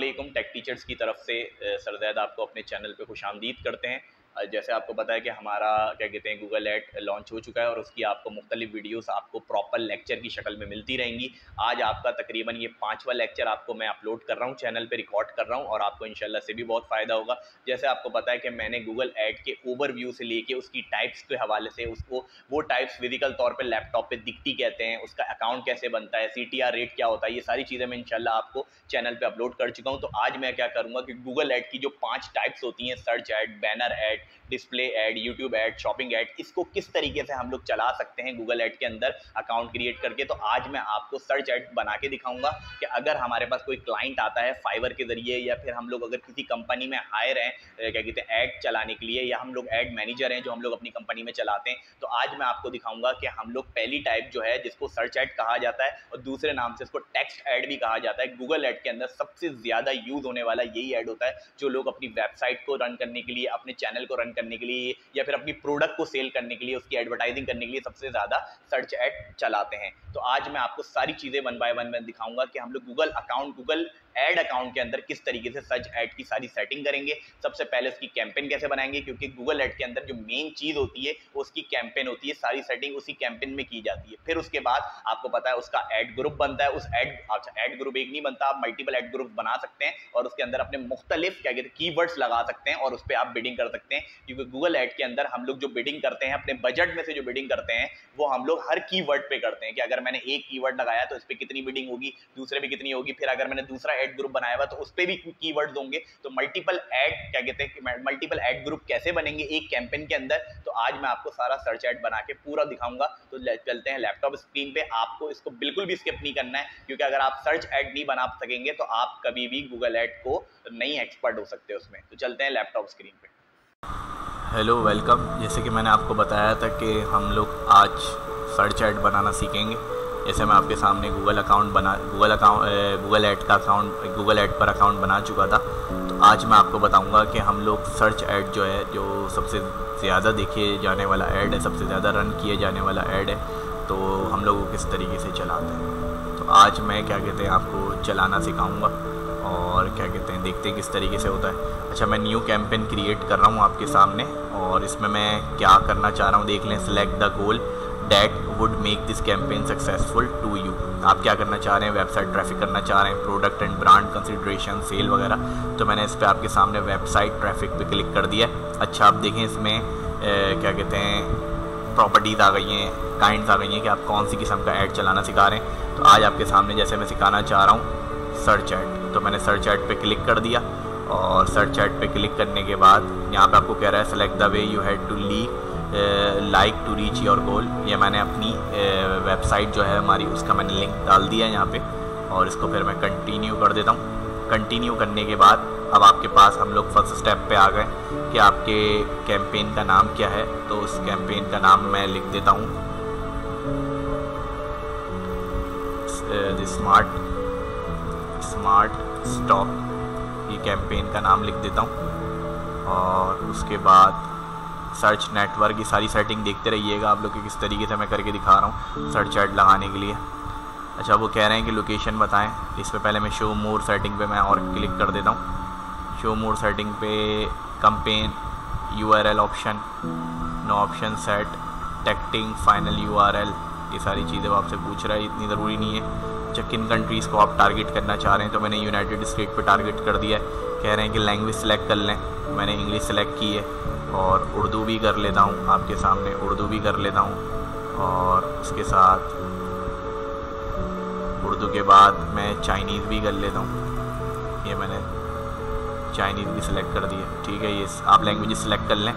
वालेकुम। Take teachers की तरफ से सरजैद आपको अपने चैनल पे खुशामदीद करते हैं। जैसे आपको पता है कि हमारा क्या कहते हैं गूगल ऐड लॉन्च हो चुका है और उसकी आपको मुख्तलिफ वीडियोस आपको प्रॉपर लेक्चर की शक्ल में मिलती रहेंगी। आज आपका तकरीबन ये 5वां लेक्चर आपको मैं अपलोड कर रहा हूँ, चैनल पे रिकॉर्ड कर रहा हूँ और आपको इंशाल्लाह से भी बहुत फ़ायदा होगा। जैसे आपको पता है कि मैंने गूगल ऐड के ओवरव्यू से लेके उसकी टाइप्स के हवाले से उसको वो टाइप्स फिजिकल तौर पर लैपटॉप पर दिखती कहते हैं, उसका अकाउंट कैसे बनता है, CTR रेट क्या होता है, ये सारी चीज़ें मैं इंशाल्लाह आपको चैनल पे अपलोड कर चुका हूँ। तो आज मैं क्या करूँगा कि गूगल ऐड की जो 5 टाइप्स होती हैं, search add, banner ad, display ad, YouTube add, shopping add, इसको किस तरीके से हम लोग चला सकते हैं गूगल ऐड के अंदर अकाउंट क्रिएट करके। तो आज मैं आपको सर्च ऐड बना के दिखाऊंगा कि अगर हमारे पास कोई क्लाइंट आता है फाइवर के जरिए या फिर हम लोग अगर किसी कंपनी में हायर हैं क्या कहते हैं ऐड चलाने के लिए, या हम लोग ऐड मैनेजर हैं जो हम लोग अपनी कंपनी में चलाते हैं, तो आज मैं आपको दिखाऊंगा कि हम लोग पहली टाइप जो है जिसको सर्च ऐड कहा जाता है और दूसरे नाम से इसको टेक्स्ट ऐड भी कहा जाता है। गूगल ऐड के अंदर सबसे ज़्यादा यूज़ होने वाला यही ऐड होता है जो लोग अपनी वेबसाइट को रन करने के लिए, अपने चैनल को रन करने के लिए या फिर अपनी प्रोडक्ट को सेल करने के लिए, उसकी एडवर्टाइजिंग करने के लिए सबसे ज़्यादा सर्च ऐड चलाते हैं। तो आज मैं आपको सारी चीज़ें वन बाय वन में दिखाऊंगा कि हम लोग गूगल ऐड अकाउंट के अंदर किस तरीके से सर्च ऐड की सारी सेटिंग करेंगे। सबसे पहले उसकी कैंपेन कैसे बनाएंगे, क्योंकि गूगल ऐड के अंदर जो मेन चीज़ होती है वो उसकी कैंपेन होती है, सारी सेटिंग उसी कैंपेन में की जाती है। फिर उसके बाद आपको पता है उसका ऐड ग्रुप बनता है। उस ऐड ग्रुप एक नहीं बनता, आप मल्टीपल ऐड ग्रुप बना सकते हैं और उसके अंदर अपने मुख्तलिफ क्या कहते हैं कीवर्ड्स लगा सकते हैं और उस पर आप बिडिंग कर सकते हैं। क्योंकि गूगल ऐड के अंदर हम लोग जो बिडिंग करते हैं अपने बजट में से जो बिडिंग करते हैं वो हम लोग हर कीवर्ड पे करते हैं कि अगर मैंने एक कीवर्ड लगाया तो इस पर कितनी बिडिंग होगी, दूसरे पे कितनी होगी, फिर अगर मैंने दूसरा ऐड ग्रुप बनाया हुआ तो उस पर भी कीवर्ड्स होंगे। तो मल्टीपल ऐड क्या कहते हैं मल्टीपल ऐड ग्रुप कैसे बनेंगे एक कैंपेन के अंदर, तो आज मैं आपको सारा सर्च ऐड बना के पूरा दिखाऊंगा। तो चलते हैं लैपटॉप स्क्रीन पे। आपको इसको बिल्कुल भी स्किप नहीं करना है, क्योंकि अगर आप सर्च ऐड नहीं बना सकेंगे तो आप कभी भी गूगल ऐड को नहीं एक्सपर्ट हो सकते उसमें। तो चलते हैं लैपटॉप स्क्रीन पे। Hello, welcome. जैसे कि मैंने आपको बताया था कि हम लोग आज सर्च ऐड बनाना सीखेंगे। जैसे मैं आपके सामने गूगल ऐड पर अकाउंट बना चुका था, तो आज मैं आपको बताऊंगा कि हम लोग सर्च ऐड जो है, जो सबसे ज़्यादा देखे जाने वाला ऐड है, सबसे ज़्यादा रन किए जाने वाला ऐड है, तो हम लोग वो किस तरीके से चलाते हैं। तो आज मैं क्या कहते हैं आपको चलाना सिखाऊंगा और क्या कहते हैं देखते हैं किस तरीके से होता है। अच्छा, मैं न्यू कैंपेन क्रिएट कर रहा हूँ आपके सामने और इसमें मैं क्या करना चाह रहा हूँ देख लें। Select the goal that would make this campaign successful to you. आप क्या करना चाह रहे हैं, वेबसाइट ट्रैफिक करना चाह रहे हैं, product and brand consideration, sale वगैरह। तो मैंने इस पर आपके सामने वेबसाइट ट्रैफिक पे क्लिक कर दिया। अच्छा, आप देखें इसमें क्या कहते हैं प्रॉपर्टीज़ आ गई हैं, काइंड्स आ गई हैं कि आप कौन सी किस्म का ऐड चलाना सिखा रहे हैं। तो आज आपके सामने जैसे मैं सिखाना चाह रहा हूँ सर्च ऐड, तो मैंने सर्च ऐड पे क्लिक कर दिया और सर्च ऐड पे क्लिक करने के बाद यहाँ पे आपको कह रहा है select the way you had to like to reach your goal. ये मैंने अपनी वेबसाइट जो है हमारी उसका मैंने लिंक डाल दिया है यहाँ पे और इसको फिर मैं कंटिन्यू कर देता हूँ। कंटिन्यू करने के बाद अब आपके पास हम लोग फर्स्ट स्टेप पे आ गए कि आपके कैंपेन का नाम क्या है। तो उस कैंपेन का नाम मैं लिख देता हूँ स्मार्ट स्टॉक। ये कैंपेन का नाम लिख देता हूँ और उसके बाद सर्च नेटवर्क की सारी सेटिंग देखते रहिएगा आप लोग कि किस तरीके से मैं करके दिखा रहा हूँ सर्च ऐड लगाने के लिए। अच्छा, वो कह रहे हैं कि लोकेशन बताएं। इससे पहले मैं शो मोर सेटिंग पे मैं और क्लिक कर देता हूँ। शो मोर सेटिंग पे campaign URL option, no option set, tracking, final URL, ये सारी चीज़ें वो आपसे पूछ रहा है, इतनी ज़रूरी नहीं है। अच्छा, किन कंट्रीज़ को आप टारगेट करना चाह रहे हैं, तो मैंने यूनाइटेड स्टेट पे टारगेट कर दिया है। कह रहे हैं कि लैंग्वेज सेलेक्ट कर लें, मैंने इंग्लिश सेलेक्ट की है और उर्दू भी कर लेता हूँ, आपके सामने उर्दू भी कर लेता हूँ और उसके साथ उर्दू के बाद मैं चाइनीज़ भी कर लेता हूँ। ये मैंने चाइनीज़ भी सिलेक्ट कर दिया, ठीक है। ये आप लैंग्वेज सेलेक्ट कर लें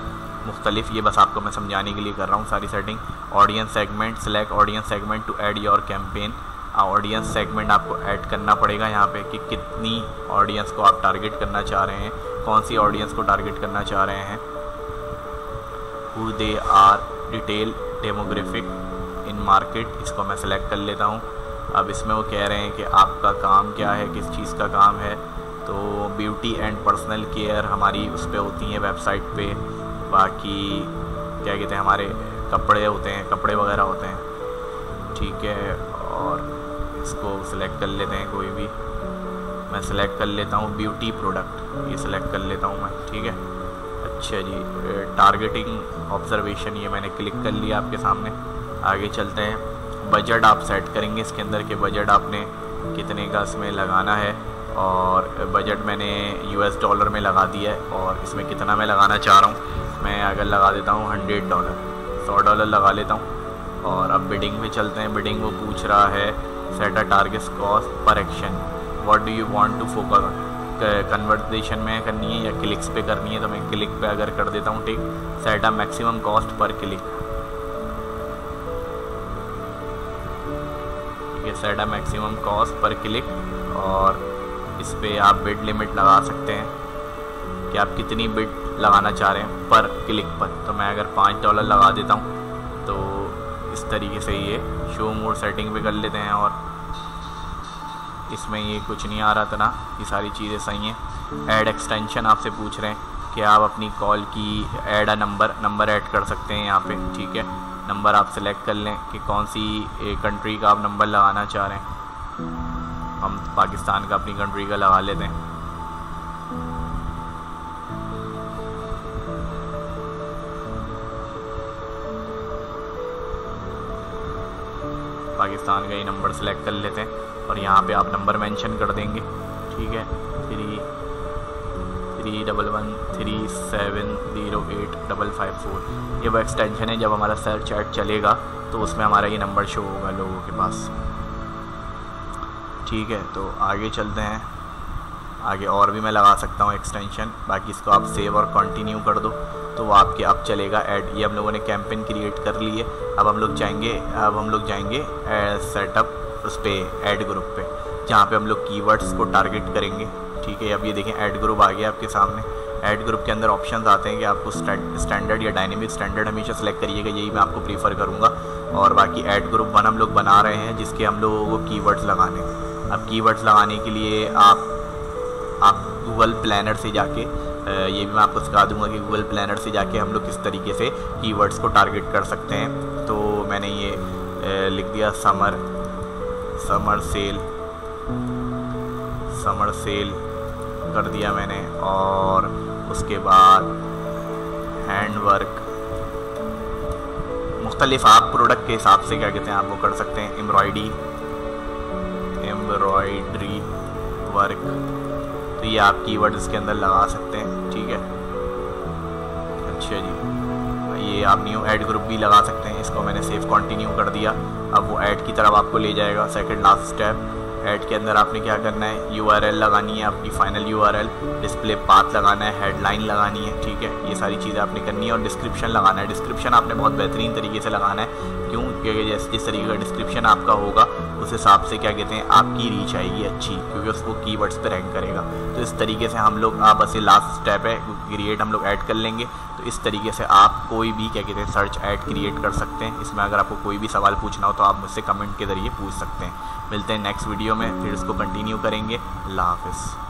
मुख्तलिफ, ये बस आपको मैं समझाने के लिए कर रहा हूँ सारी setting. Audience segment, select audience segment to add your campaign. Audience segment आपको ऐड करना पड़ेगा यहाँ पे कि कितनी ऑडियंस को आप टारगेट करना चाह रहे हैं, कौन सी ऑडियंस को टारगेट करना चाह रहे हैं। Who they are, detail demographic in market, इसको मैं सेलेक्ट कर लेता हूँ। अब इसमें वो कह रहे हैं कि आपका काम क्या है, किस चीज़ का काम है। तो ब्यूटी एंड पर्सनल केयर हमारी उस पर होती हैं वेबसाइट पे। बाकी क्या कहते हैं हमारे कपड़े होते हैं, कपड़े वगैरह होते हैं, ठीक है। और इसको सिलेक्ट कर लेते हैं कोई भी। मैं सेलेक्ट कर लेता हूँ ब्यूटी प्रोडक्ट, ये सेलेक्ट कर लेता हूँ मैं, ठीक है। अच्छा जी, टारगेटिंग ऑब्जर्वेशन, ये मैंने क्लिक कर लिया आपके सामने। आगे चलते हैं। बजट आप सेट करेंगे इसके अंदर के बजट आपने कितने का इसमें लगाना है, और बजट मैंने $, में लगा दिया है। और इसमें कितना मैं लगाना चाह रहा हूँ, मैं अगर लगा देता हूँ $100 लगा लेता हूँ। और अब बिडिंग पे चलते हैं। बिडिंग वो पूछ रहा है set a target cost per action, what do you want to focus, conversation में करनी है या क्लिक्स पे करनी है, तो मैं क्लिक पे अगर कर देता हूँ, ठीक। Set a maximum cost per click, ठीक है, set a maximum cost per click. और इस पे आप बिड लिमिट लगा सकते हैं कि आप कितनी बिड लगाना चाह रहे हैं पर क्लिक पर। तो मैं अगर $5 लगा देता हूँ तो इस तरीके से ये शो मोड सेटिंग पे कर लेते हैं। और इसमें ये कुछ नहीं आ रहा था ना, ये सारी चीज़ें सही हैं। ऐड एक्सटेंशन आपसे पूछ रहे हैं कि आप अपनी कॉल की ऐड अ नंबर ऐड कर सकते हैं यहाँ पे, ठीक है। नंबर आप सेलेक्ट कर लें कि कौन सी कंट्री का आप नंबर लगाना चाह रहे हैं। हम पाकिस्तान का अपनी कंट्री का लगा लेते हैं। पाकिस्तान का ही नंबर सेलेक्ट कर लेते हैं और यहाँ पे आप नंबर मेंशन कर देंगे, ठीक है। 31137085554 ये वो एक्सटेंशन है। जब हमारा सर्च ऐड चलेगा तो उसमें हमारा ये नंबर शो होगा लोगों के पास, ठीक है। तो आगे चलते हैं। आगे और भी मैं लगा सकता हूँ एक्सटेंशन, बाकी इसको आप सेव और कंटिन्यू कर दो तो वो आपके अब चलेगा ऐड। ये हम लोगों ने कैंपेन क्रिएट कर ली है। अब हम लोग जाएंगे सेटअप उस पर ऐड ग्रुप पे, जहाँ पे हम लोग कीवर्ड्स को टारगेट करेंगे, ठीक है। अब ये देखें ऐड ग्रुप आ गया आपके सामने। ऐड ग्रुप के अंदर ऑप्शंस आते हैं कि आपको स्टैंडर्ड या डायनेमिक स्टैंडर्ड हमेशा सेलेक्ट करिएगा, यही मैं आपको प्रीफर करूँगा। और बाकी ऐड ग्रुप 1 हम लोग बना रहे हैं जिसके हम लोगों को कीवर्ड्स लगाने। अब कीवर्ड्स लगाने के लिए आप गूगल प्लानर से जाके, ये भी मैं आपको सिखा दूंगा कि गूगल प्लानर से जाके हम लोग किस तरीके से कीवर्ड्स को टारगेट कर सकते हैं। तो मैंने ये लिख दिया समर सेल कर दिया मैंने। और उसके बाद हैंडवर्क, मुख्तलिफ आप प्रोडक्ट के हिसाब से क्या कहते हैं आप वो कर सकते हैं। एम्ब्रॉयडरी वर्क, तो ये आप कीवर्ड इसके अंदर लगा सकते हैं, ठीक है। अच्छा जी, ये आप न्यू ऐड ग्रुप भी लगा सकते हैं। इसको मैंने सेव कंटिन्यू कर दिया। अब वो ऐड की तरफ आपको ले जाएगा। सेकंड लास्ट स्टेप, ऐड के अंदर आपने क्या करना है, URL लगानी है, अपनी फाइनल URL, डिस्प्ले पाथ लगाना है, हेडलाइन लगानी है, ठीक है। ये सारी चीज़ें आपने करनी है। और डिस्क्रिप्शन लगाना है। डिस्क्रिप्शन आपने बहुत बेहतरीन तरीके से लगाना है। क्यों? क्योंकि जिस तरीके का डिस्क्रिप्शन आपका होगा उस हिसाब से क्या कहते हैं आपकी रीच आएगी अच्छी, क्योंकि उसको कीवर्ड्स पे रैंक करेगा। तो इस तरीके से हम लोग, आप बस ये लास्ट स्टेप है क्रिएट, हम लोग ऐड कर लेंगे। तो इस तरीके से आप कोई भी क्या कहते हैं सर्च ऐड क्रिएट कर सकते हैं। इसमें अगर आपको कोई भी सवाल पूछना हो तो आप मुझसे कमेंट के ज़रिए पूछ सकते हैं। मिलते हैं नेक्स्ट वीडियो में, फिर इसको कंटिन्यू करेंगे। अल्लाह हाफ़िज़।